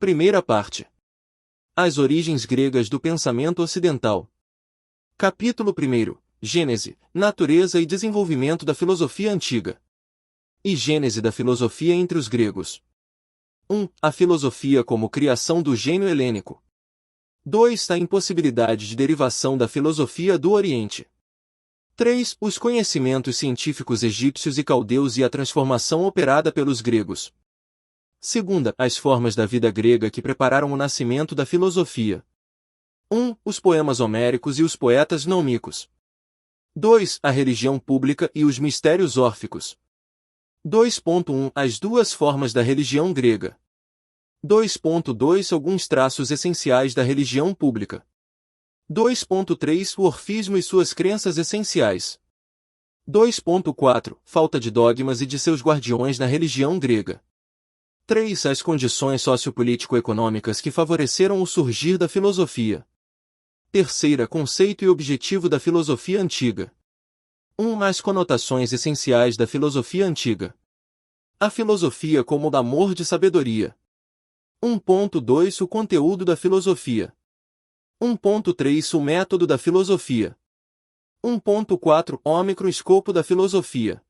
Primeira parte. As origens gregas do pensamento ocidental. Capítulo 1. Gênese, natureza e desenvolvimento da filosofia antiga. E gênese da filosofia entre os gregos. 1. A filosofia como criação do gênio helênico. 2. A impossibilidade de derivação da filosofia do Oriente. 3. Os conhecimentos científicos egípcios e caldeus e a transformação operada pelos gregos. 2. As formas da vida grega que prepararam o nascimento da filosofia. 1. Os poemas homéricos e os poetas nômicos. 2. A religião pública e os mistérios órficos. 2.1 As duas formas da religião grega. 2.2 Alguns traços essenciais da religião pública. 2.3 O orfismo e suas crenças essenciais. 2.4 Falta de dogmas e de seus guardiões na religião grega. 3. As condições sociopolítico-econômicas que favoreceram o surgir da filosofia. 3. Conceito e objetivo da filosofia antiga. 1. As conotações essenciais da filosofia antiga. A filosofia como o amor de sabedoria. 1.2 O conteúdo da filosofia. 1.3 O método da filosofia. 1.4 O microscopo da filosofia.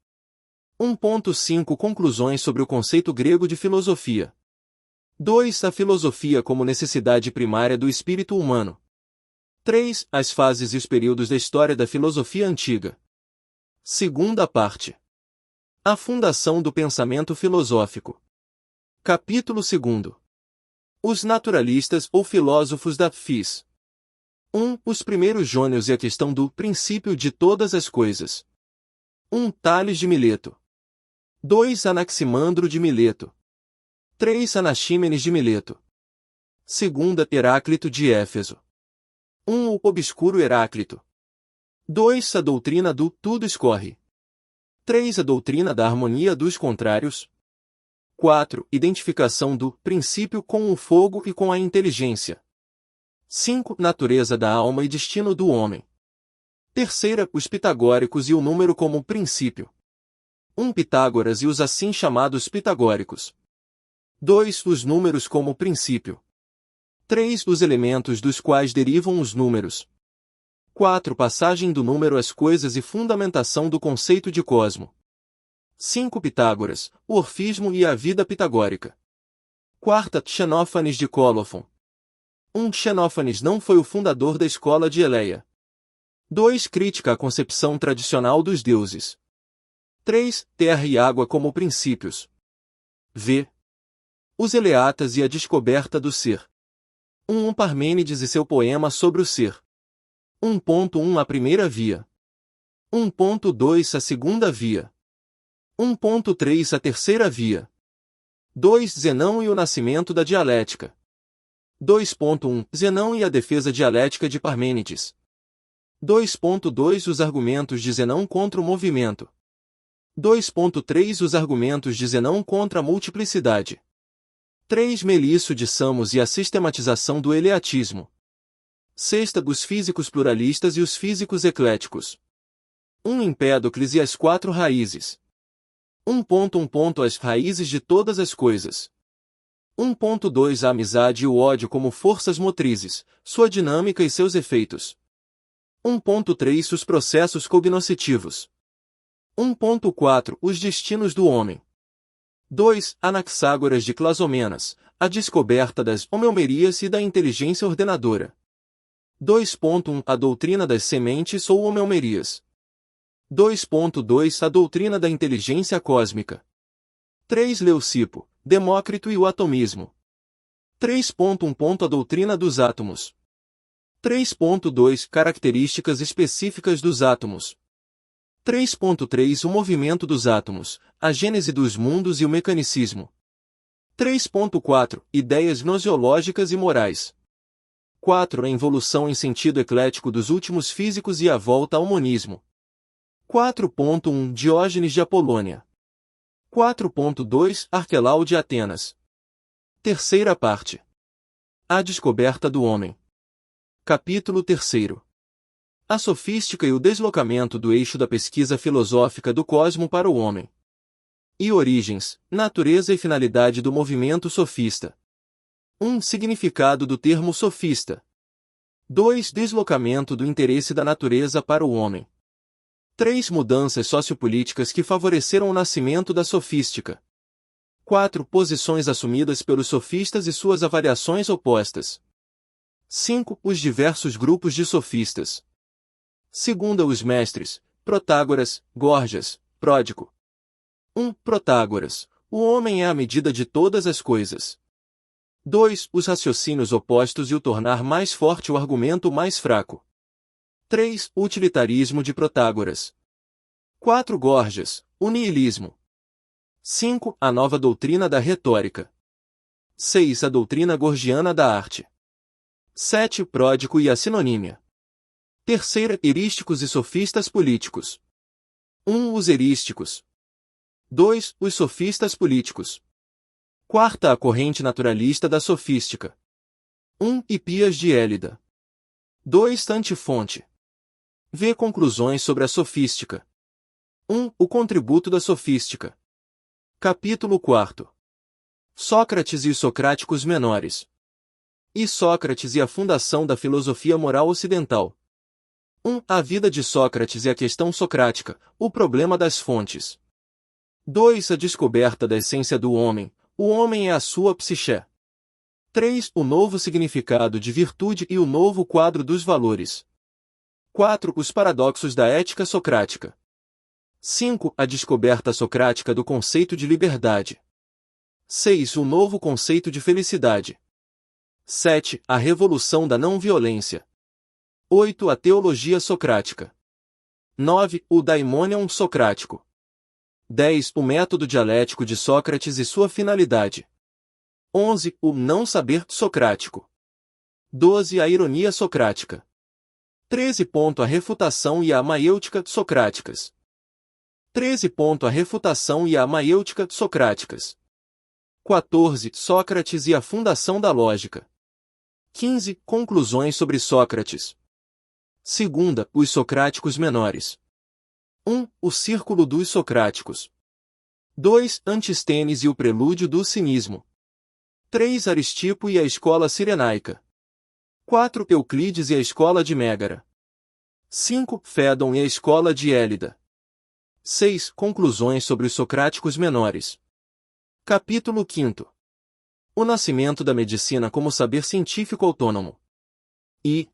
1.5 Conclusões sobre o conceito grego de filosofia. 2. A filosofia como necessidade primária do espírito humano. 3. As fases e os períodos da história da filosofia antiga. Segunda parte. A fundação do pensamento filosófico. Capítulo 2. Os naturalistas ou filósofos da Fis. 1. Os primeiros jônios e a questão do princípio de todas as coisas. 1. Tales de Mileto. 2. Anaximandro de Mileto. 3. Anaxímenes de Mileto. 2. Heráclito de Éfeso. 1. O obscuro Heráclito. 2. A doutrina do tudo escorre. 3. A doutrina da harmonia dos contrários. 4. Identificação do princípio com o fogo e com a inteligência. 5. Natureza da alma e destino do homem. 3. Os pitagóricos e o número como princípio. 1. Pitágoras e os assim chamados pitagóricos. 2. Os números como princípio. 3. Os elementos dos quais derivam os números. 4. Passagem do número às coisas e fundamentação do conceito de cosmo. 5. Pitágoras, o orfismo e a vida pitagórica. 4. Xenófanes de Cólofon. 1. Xenófanes não foi o fundador da escola de Eleia. 2. Crítica à concepção tradicional dos deuses. 3. Terra e água como princípios. V. Os Eleatas e a descoberta do ser. 1. Parmênides e seu poema sobre o ser. 1.1 A primeira via. 1.2 A segunda via. 1.3 A terceira via. 2. Zenão e o nascimento da dialética. 2.1 Zenão e a defesa dialética de Parmênides. 2.2 Os argumentos de Zenão contra o movimento. 2.3 Os argumentos de Zenão contra a multiplicidade. 3. Melisso de Samos e a sistematização do eleatismo. 6. Os físicos pluralistas e os físicos ecléticos. 1. Empédocles e as quatro raízes. 1.1 As raízes de todas as coisas. 1.2 A amizade e o ódio como forças motrizes, sua dinâmica e seus efeitos. 1.3 Os processos cognoscitivos. 1.4 Os destinos do homem. 2. Anaxágoras de Clazomenas, a descoberta das homeomerias e da inteligência ordenadora. 2.1 A doutrina das sementes ou homeomerias. 2.2 A doutrina da inteligência cósmica. 3. Leucipo, Demócrito e o atomismo. 3.1 A doutrina dos átomos. 3.2 Características específicas dos átomos. 3.3 O movimento dos átomos, a gênese dos mundos e o mecanicismo. 3.4 Ideias gnoseológicas e morais. 4. A involução em sentido eclético dos últimos físicos e a volta ao monismo. 4.1 Diógenes de Apolônia. 4.2 Arquelau de Atenas. Terceira parte. A descoberta do homem. Capítulo 3. A sofística e o deslocamento do eixo da pesquisa filosófica do cosmo para o homem. E origens, natureza e finalidade do movimento sofista. Significado do termo sofista. 2. Deslocamento do interesse da natureza para o homem. 3. Mudanças sociopolíticas que favoreceram o nascimento da sofística. 4. Posições assumidas pelos sofistas e suas avaliações opostas. 5. Os diversos grupos de sofistas. Segunda os mestres, Protágoras, Górgias, Pródico. 1. Protágoras. O homem é a medida de todas as coisas. 2. Os raciocínios opostos e o tornar mais forte o argumento mais fraco. 3. O utilitarismo de Protágoras. 4. Górgias. O niilismo. 5. A nova doutrina da retórica. 6. A doutrina gorgiana da arte. 7. Pródico e a sinonímia. Terceira, erísticos e sofistas políticos. 1. Os erísticos. 2. Os sofistas políticos. Quarta, a corrente naturalista da sofística. 1. Hipias de Élida. 2. Antifonte. V. Conclusões sobre a sofística. 1. O contributo da sofística. Capítulo 4. Sócrates e os socráticos menores. E Sócrates e a fundação da filosofia moral ocidental. 1. A vida de Sócrates e a questão socrática, o problema das fontes. 2. A descoberta da essência do homem, o homem é a sua psiché. 3. O novo significado de virtude e o novo quadro dos valores. 4. Os paradoxos da ética socrática. 5. A descoberta socrática do conceito de liberdade. 6. O novo conceito de felicidade. 7. A revolução da não-violência. 8. A teologia socrática. 9. O daimonion socrático. 10. O método dialético de Sócrates e sua finalidade. 11. O não saber socrático. 12. A ironia socrática. 13. A refutação e a maiêutica socráticas. 13. A refutação e a maiêutica socráticas. 14. Sócrates e a fundação da lógica. 15. Conclusões sobre Sócrates. Segunda, os socráticos menores. 1. O círculo dos socráticos. 2. Antistênes e o prelúdio do cinismo. 3. Aristipo e a escola cirenaica. 4. Euclides e a escola de Mégara. 5. Fédon e a escola de Élida. 6. Conclusões sobre os socráticos menores. Capítulo 5. O nascimento da medicina como saber científico autônomo. E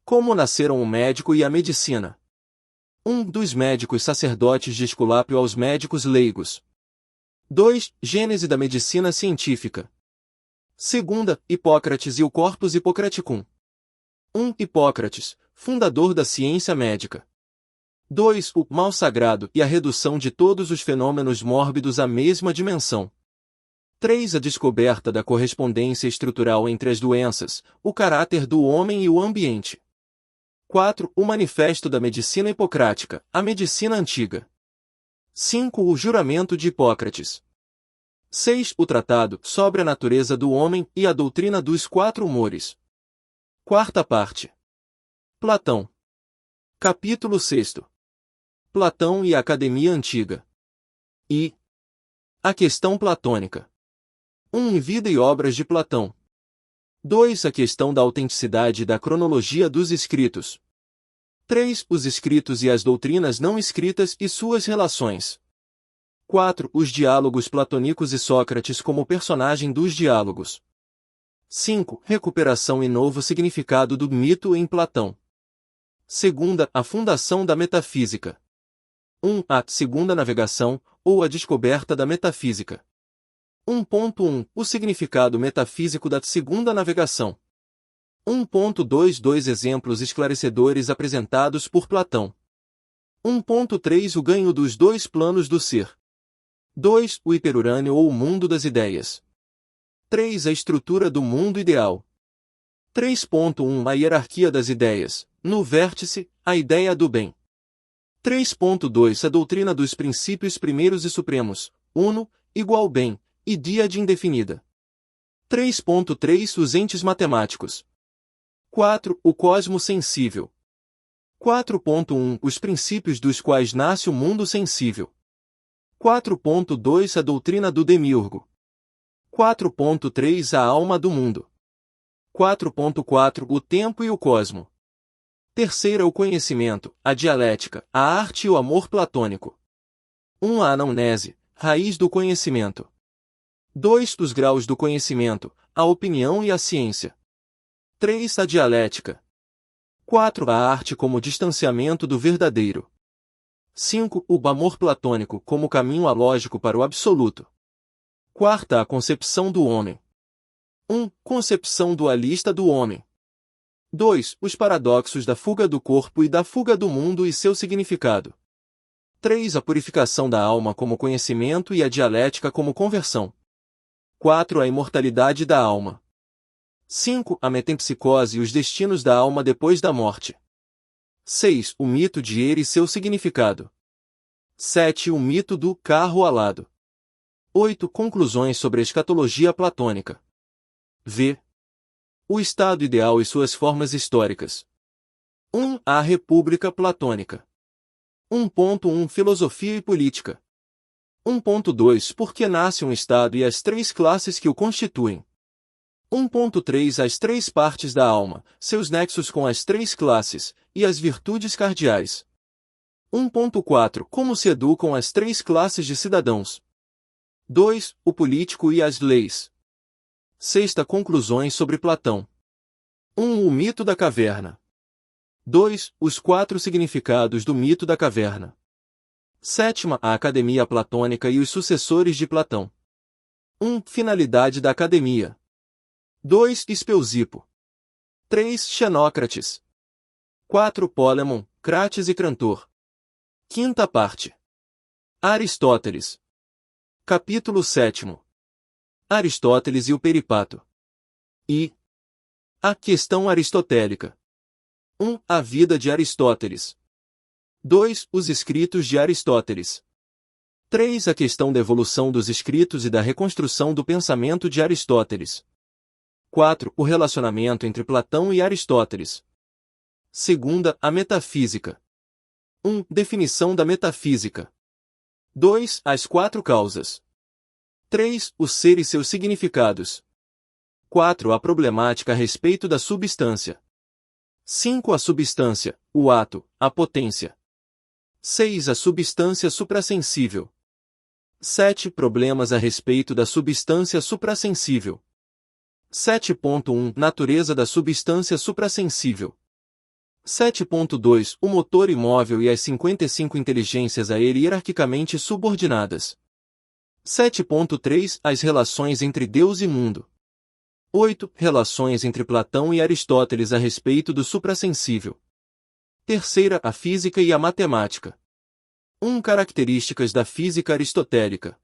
como nasceram o médico e a medicina. 1. Dos médicos sacerdotes de Esculápio aos médicos leigos. 2. Gênese da medicina científica. Segunda, Hipócrates e o Corpus Hippocraticum. 1. Hipócrates, fundador da ciência médica. 2. O mal sagrado e a redução de todos os fenômenos mórbidos à mesma dimensão. 3. A descoberta da correspondência estrutural entre as doenças, o caráter do homem e o ambiente. 4. O manifesto da medicina hipocrática, a medicina antiga. 5. O juramento de Hipócrates. 6. O tratado sobre a natureza do homem e a doutrina dos quatro humores. Quarta parte. Platão. Capítulo 6. Platão e a Academia Antiga. E a questão platônica. 1. Vida e obras de Platão. 2. A questão da autenticidade e da cronologia dos escritos. 3. Os escritos e as doutrinas não escritas e suas relações. 4. Os diálogos platônicos e Sócrates como personagem dos diálogos. 5. Recuperação e novo significado do mito em Platão. Segunda, a fundação da metafísica. 1. A segunda navegação, ou a descoberta da metafísica. 1.1. O significado metafísico da segunda navegação. 1.2. Dois exemplos esclarecedores apresentados por Platão. 1.3. O ganho dos dois planos do ser. 2. O hiperurânio ou o mundo das ideias. 3. A estrutura do mundo ideal. 3.1. A hierarquia das ideias. No vértice, a ideia do bem. 3.2. A doutrina dos princípios primeiros e supremos. Uno, igual bem, e díade indefinida. 3.3. Os entes matemáticos. 4. O cosmo sensível. 4.1. Os princípios dos quais nasce o mundo sensível. 4.2. A doutrina do demiurgo. 4.3 A alma do mundo. 4.4 O tempo e o cosmo. Terceira, o conhecimento, a dialética, a arte e o amor platônico. 1. A anamnese, raiz do conhecimento. 2. Os graus do conhecimento, a opinião e a ciência. 3. A dialética. 4. A arte como distanciamento do verdadeiro. 5. O amor platônico como caminho alógico para o absoluto. Quarta, a concepção do homem. 1. Concepção dualista do homem. 2. Os paradoxos da fuga do corpo e da fuga do mundo e seu significado. 3. A purificação da alma como conhecimento e a dialética como conversão. 4. A imortalidade da alma. 5. A metempsicose e os destinos da alma depois da morte. 6. O mito de Er e seu significado. 7. O mito do carro alado. 8. Conclusões sobre a escatologia platônica. V. O estado ideal e suas formas históricas. 1. A República Platônica. 1.1 Filosofia e Política. 1.2 Por que nasce um Estado e as três classes que o constituem. 1.3 As três partes da alma, seus nexos com as três classes, e as virtudes cardeais. 1.4 Como se educam as três classes de cidadãos. 2. O político e as leis. Sexta, conclusões sobre Platão. 1. O mito da caverna. 2. Os quatro significados do mito da caverna. Sétima, a Academia Platônica e os sucessores de Platão. 1. Finalidade da Academia. 2. Espeusipo. 3. Xenócrates. 4. Polemon, Crates e Crantor. Quinta parte. Aristóteles. Capítulo 7. Aristóteles e o Peripato. I. A questão aristotélica. 1. A vida de Aristóteles. 2. Os escritos de Aristóteles. 3. A questão da evolução dos escritos e da reconstrução do pensamento de Aristóteles. 4. O relacionamento entre Platão e Aristóteles. Segunda, a metafísica. 1. Definição da metafísica. 2. As quatro causas. 3. O ser e seus significados. 4. A problemática a respeito da substância. 5. A substância, o ato, a potência. 6. A substância suprassensível. 7. Problemas a respeito da substância suprassensível. 7.1 Natureza da substância suprassensível. 7.2 O motor imóvel e as 55 inteligências a ele hierarquicamente subordinadas. 7.3 As relações entre Deus e mundo. 8. Relações entre Platão e Aristóteles a respeito do suprassensível. Terceira, a física e a matemática. 1. Características da física aristotélica.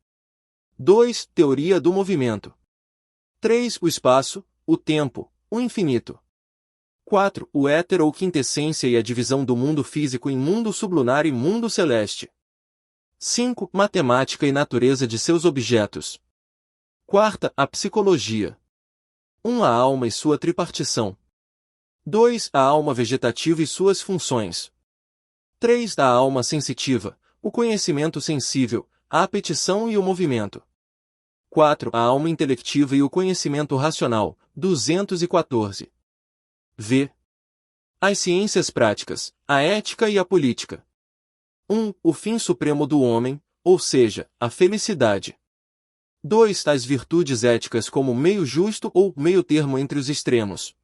2. Teoria do movimento. 3. O espaço, o tempo, o infinito. 4. O éter ou quintessência e a divisão do mundo físico em mundo sublunar e mundo celeste. 5. Matemática e natureza de seus objetos. Quarta, a psicologia. 1. A alma e sua tripartição. 2. A alma vegetativa e suas funções. 3. A alma sensitiva, o conhecimento sensível, a apetição e o movimento. 4. A alma intelectiva e o conhecimento racional, 214. V. As ciências práticas, a ética e a política. 1. O fim supremo do homem, ou seja, a felicidade. 2. As virtudes éticas como meio justo ou meio termo entre os extremos.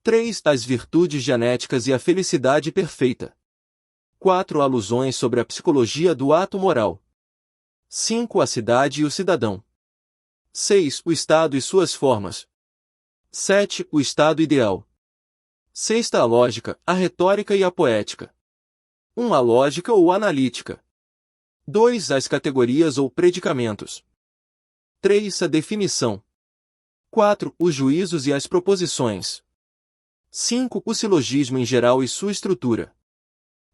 3. As virtudes genéticas e a felicidade perfeita. 4. Alusões sobre a psicologia do ato moral. 5. A cidade e o cidadão. 6. O Estado e suas formas. 7. O Estado ideal. Sexta, a lógica, a retórica e a poética. 1. A lógica ou analítica. 2. As categorias ou predicamentos. 3. A definição. 4. Os juízos e as proposições. 5. O silogismo em geral e sua estrutura.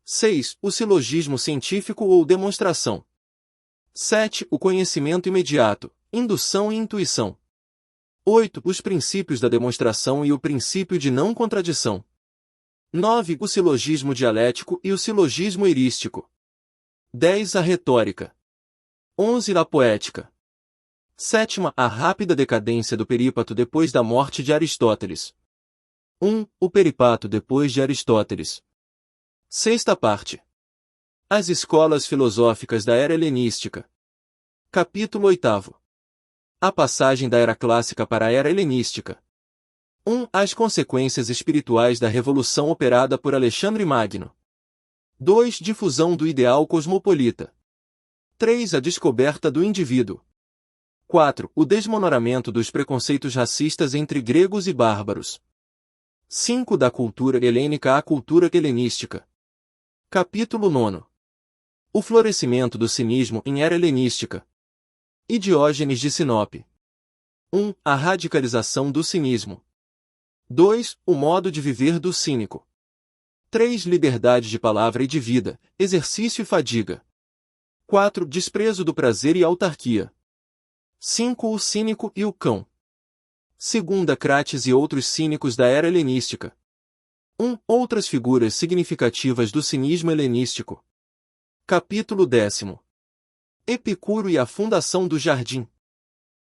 6. O silogismo científico ou demonstração. 7. O conhecimento imediato, indução e intuição. 8. Os princípios da demonstração e o princípio de não contradição. 9. O silogismo dialético e o silogismo erístico. 10. A retórica. 11. A poética. Sétima, a rápida decadência do perípato depois da morte de Aristóteles. 1. O peripato depois de Aristóteles. Sexta parte. As escolas filosóficas da era helenística. Capítulo 8. A passagem da era clássica para a era helenística. 1. As consequências espirituais da revolução operada por Alexandre Magno. 2. Difusão do ideal cosmopolita. 3. A descoberta do indivíduo. 4. O desmonoramento dos preconceitos racistas entre gregos e bárbaros. 5. Da cultura helênica à cultura helenística. Capítulo 9. O florescimento do cinismo em era helenística. E Diógenes de Sinope. 1. A radicalização do cinismo. 2. O modo de viver do cínico. 3. Liberdade de palavra e de vida, exercício e fadiga. 4. Desprezo do prazer e autarquia. 5. O cínico e o cão. 2. Crates e outros cínicos da era helenística. 1. Outras figuras significativas do cinismo helenístico. Capítulo 10. Epicuro e a fundação do jardim.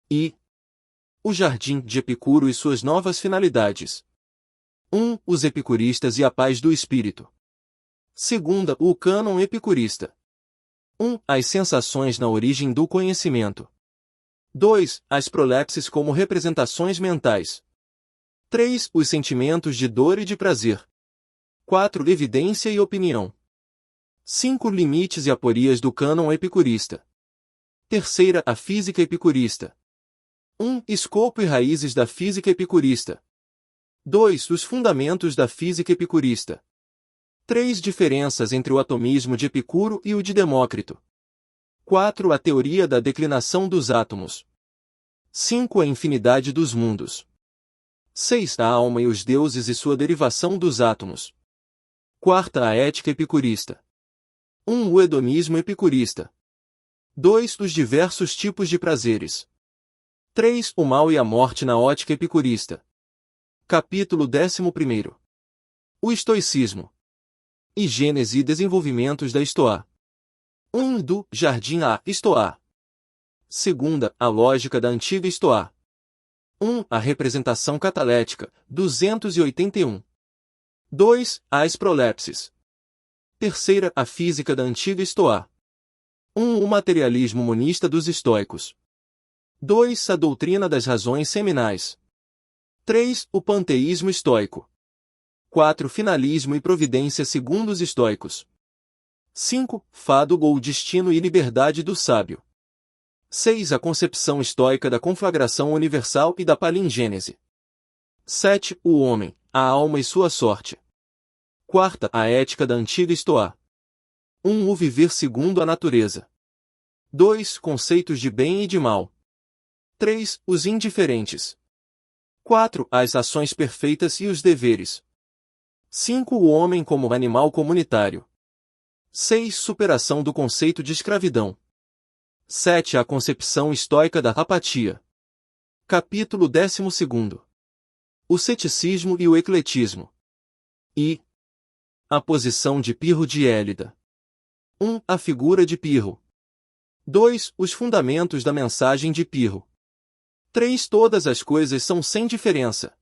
E o jardim de Epicuro e suas novas finalidades. 1. Os epicuristas e a paz do espírito. 2. O cânon epicurista. 1. As sensações na origem do conhecimento. 2. As prolepses como representações mentais. 3. Os sentimentos de dor e de prazer. 4. Evidência e opinião. 5. Limites e aporias do cânon epicurista. 3. A física epicurista. 1. Escopo e raízes da física epicurista. 2. Os fundamentos da física epicurista. 3. Diferenças entre o atomismo de Epicuro e o de Demócrito. 4. A teoria da declinação dos átomos. 5. A infinidade dos mundos. 6. A alma e os deuses e sua derivação dos átomos. 4. A ética epicurista. 1. O hedonismo epicurista. 2. Os diversos tipos de prazeres. 3. O mal e a morte na ótica epicurista. Capítulo 11. O estoicismo. E gênese e desenvolvimentos da Estoa. 1. Do jardim à Estoa. 2. A lógica da antiga Estoa. 1. A representação catalética, 281. 2. As prolepses. 3. A física da antiga Estoa. 1. O materialismo monista dos estoicos. 2. A doutrina das razões seminais. 3. O panteísmo estoico. 4. Finalismo e providência segundo os estoicos. 5. Fado ou destino e liberdade do sábio. 6. A concepção estoica da conflagração universal e da palingênese. 7. O homem, a alma e sua sorte. 4. A ética da antiga Estoa. 1. O viver segundo a natureza. 2. Conceitos de bem e de mal. 3. Os indiferentes. 4. As ações perfeitas e os deveres. 5. O homem como animal comunitário. 6. Superação do conceito de escravidão. 7. A concepção estoica da apatia. Capítulo 12. O ceticismo e o ecletismo. E a posição de Pirro de Élida. 1. A figura de Pirro. 2. Os fundamentos da mensagem de Pirro. 3. Todas as coisas são sem diferença.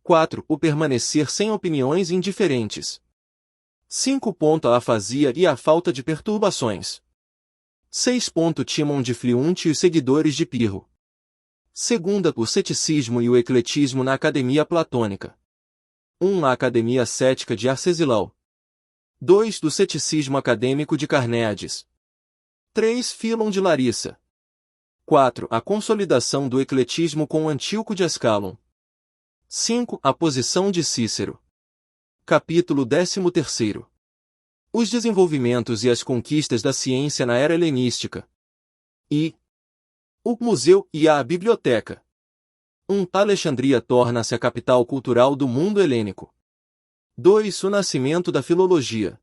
4. O permanecer sem opiniões indiferentes. 5. A afasia e a falta de perturbações. 6. Timon de Fliunte e os seguidores de Pirro. 2. O ceticismo e o ecletismo na Academia Platônica. 1. A Academia Cética de Arcesilau. 2. Do ceticismo acadêmico de Carnéades. 3. Filon de Larissa. 4. A consolidação do ecletismo com Antíoco de Ascalon. 5. A posição de Cícero. Capítulo 13. Os desenvolvimentos e as conquistas da ciência na era helenística. E o museu e a biblioteca. 1. Alexandria torna-se a capital cultural do mundo helênico. 2. O nascimento da filologia.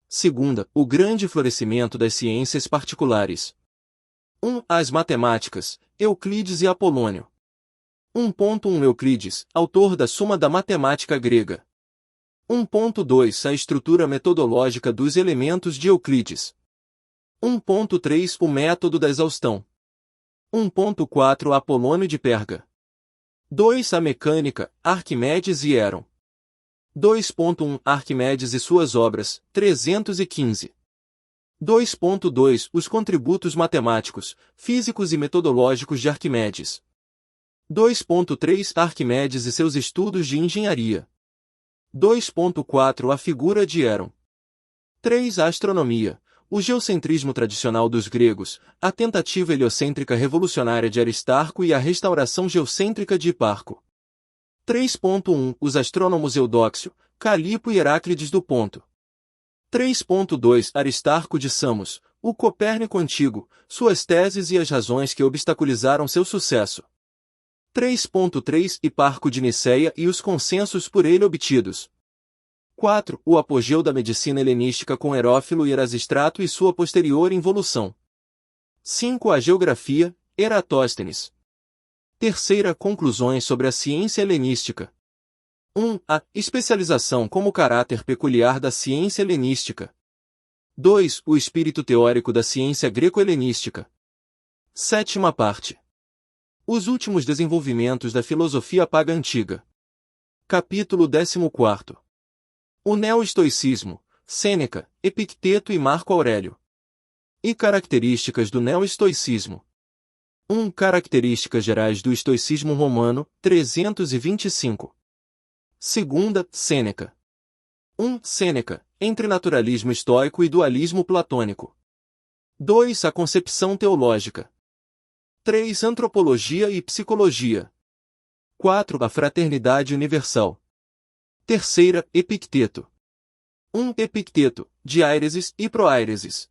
2. O grande florescimento das ciências particulares. 1. As matemáticas, Euclides e Apolônio. 1.1 Euclides, autor da Suma da Matemática Grega. 1.2 A estrutura metodológica dos elementos de Euclides. 1.3 O método da exaustão. 1.4 Apolônio de Perga. 2. A mecânica, Arquimedes e Heron. 2.1 Arquimedes e suas obras, 315. 2.2 Os contributos matemáticos, físicos e metodológicos de Arquimedes. 2.3 Arquimedes e seus estudos de engenharia. 2.4 A figura de Heron. 3. A astronomia, o geocentrismo tradicional dos gregos, a tentativa heliocêntrica revolucionária de Aristarco e a restauração geocêntrica de Hiparco. 3.1 Os astrônomos Eudóxio, Calipo e Heráclides do Ponto. 3.2 Aristarco de Samos, o Copérnico antigo, suas teses e as razões que obstaculizaram seu sucesso. 3.3 Hiparco de Niceia e os consensos por ele obtidos. 4. O apogeu da medicina helenística com Herófilo e Erasístrato e sua posterior involução. 5. A geografia, Eratóstenes. Terceira, conclusões sobre a ciência helenística. 1. A especialização como caráter peculiar da ciência helenística. 2. O espírito teórico da ciência greco-helenística. Sétima parte. Os últimos desenvolvimentos da filosofia paga antiga. Capítulo 14. O neo-estoicismo, Sêneca, Epicteto e Marco Aurélio. E características do neo-estoicismo. 1. Características gerais do estoicismo romano, 325. Segunda, Sêneca. 1. Sêneca, entre naturalismo estoico e dualismo platônico. 2. A concepção teológica. 3. Antropologia e psicologia. 4. A fraternidade universal. Terceira, Epicteto. 1. Epicteto, diáreses e proáreses.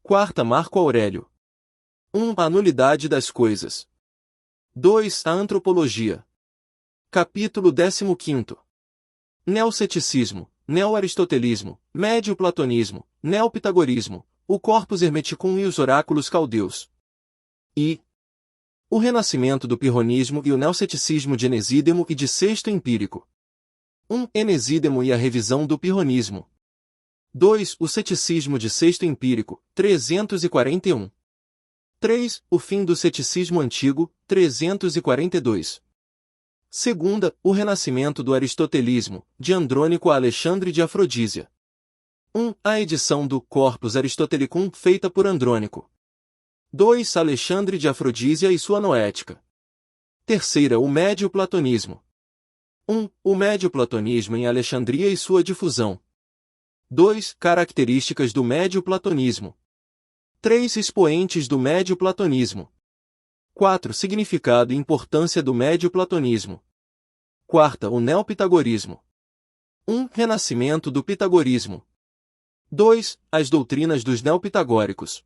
4. Marco Aurélio. 1. A nulidade das coisas. 2. A antropologia. Capítulo 15. Neoceticismo, neo-aristotelismo, médio-platonismo, neopitagorismo, o corpus hermeticum e os oráculos caldeus. E o renascimento do pirronismo e o neoceticismo de Enesídemo e de Sexto Empírico. 1. Enesídemo e a revisão do pirronismo. 2. O ceticismo de Sexto Empírico, 341. 3. O fim do ceticismo antigo, 342. Segunda, o renascimento do aristotelismo, de Andrônico a Alexandre de Afrodísia. 1. A edição do Corpus Aristotelicum feita por Andrônico. 2. Alexandre de Afrodísia e sua noética. Terceira, o médio-platonismo. 1. O médio-platonismo em Alexandria e sua difusão. 2. Características do médio-platonismo. 3. Expoentes do médio-platonismo. 4. Significado e importância do médio-platonismo. 4. O neopitagorismo. 1. Renascimento do pitagorismo. 2. As doutrinas dos neopitagóricos.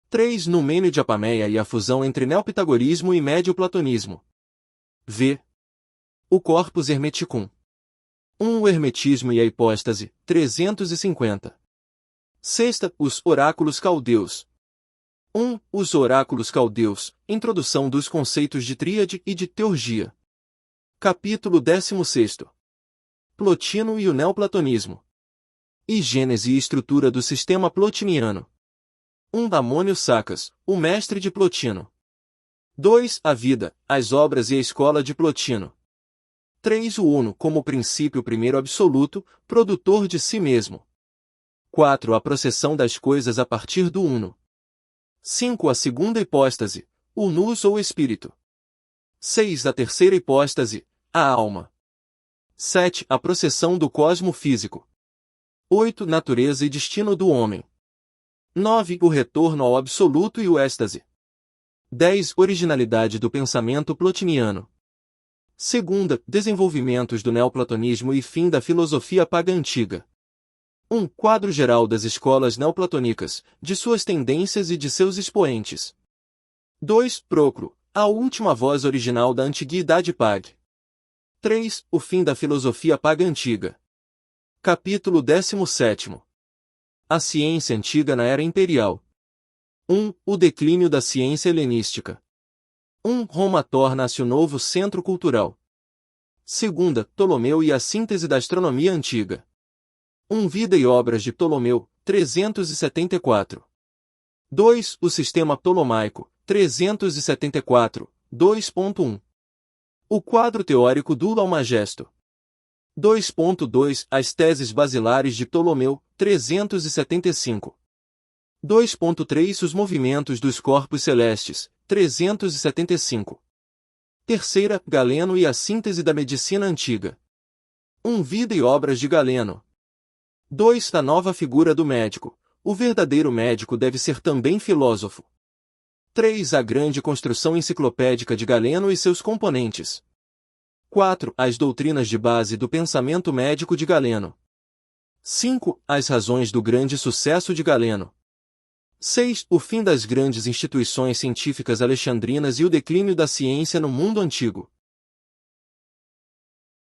3. Numênio de Apameia e a fusão entre neopitagorismo e médio-platonismo. V. O corpus hermeticum. 1. O hermetismo e a hipóstase, 350. Sexta, os oráculos caldeus. 1. Os oráculos caldeus, introdução dos conceitos de tríade e de teurgia. Capítulo 16. Plotino e o neoplatonismo. E gênese e estrutura do sistema plotiniano. 1. Damônio Sacas, o mestre de Plotino. 2. A vida, as obras e a escola de Plotino. 3. O uno como princípio primeiro absoluto, produtor de si mesmo. 4. A processão das coisas a partir do uno. 5. A segunda hipóstase, o nous ou espírito. 6. A terceira hipóstase, a alma. 7. A processão do cosmo físico. 8. Natureza e destino do homem. 9. O retorno ao absoluto e o êxtase. 10. Originalidade do pensamento plotiniano. Segunda, desenvolvimentos do neoplatonismo e fim da filosofia paga antiga. 1. Quadro geral das escolas neoplatônicas, de suas tendências e de seus expoentes. 2. Procro, a última voz original da antiguidade pag. 3. O fim da filosofia paga antiga. Capítulo 17. A ciência antiga na era imperial. 1. O declínio da ciência helenística. 1. Roma torna-se o novo centro cultural. 2. Ptolomeu e a síntese da astronomia antiga. 1. Vida e obras de Ptolomeu, 374. 2. O sistema ptolomaico, 374, 2.1. O quadro teórico do Almagesto. 2.2 As teses basilares de Ptolomeu, 375. 2.3 Os movimentos dos corpos celestes, 375. Terceira, Galeno e a síntese da medicina antiga. 1. Vida e obras de Galeno. 2. A nova figura do médico. O verdadeiro médico deve ser também filósofo. 3. A grande construção enciclopédica de Galeno e seus componentes. 4. As doutrinas de base do pensamento médico de Galeno. 5. As razões do grande sucesso de Galeno. 6. O fim das grandes instituições científicas alexandrinas e o declínio da ciência no mundo antigo.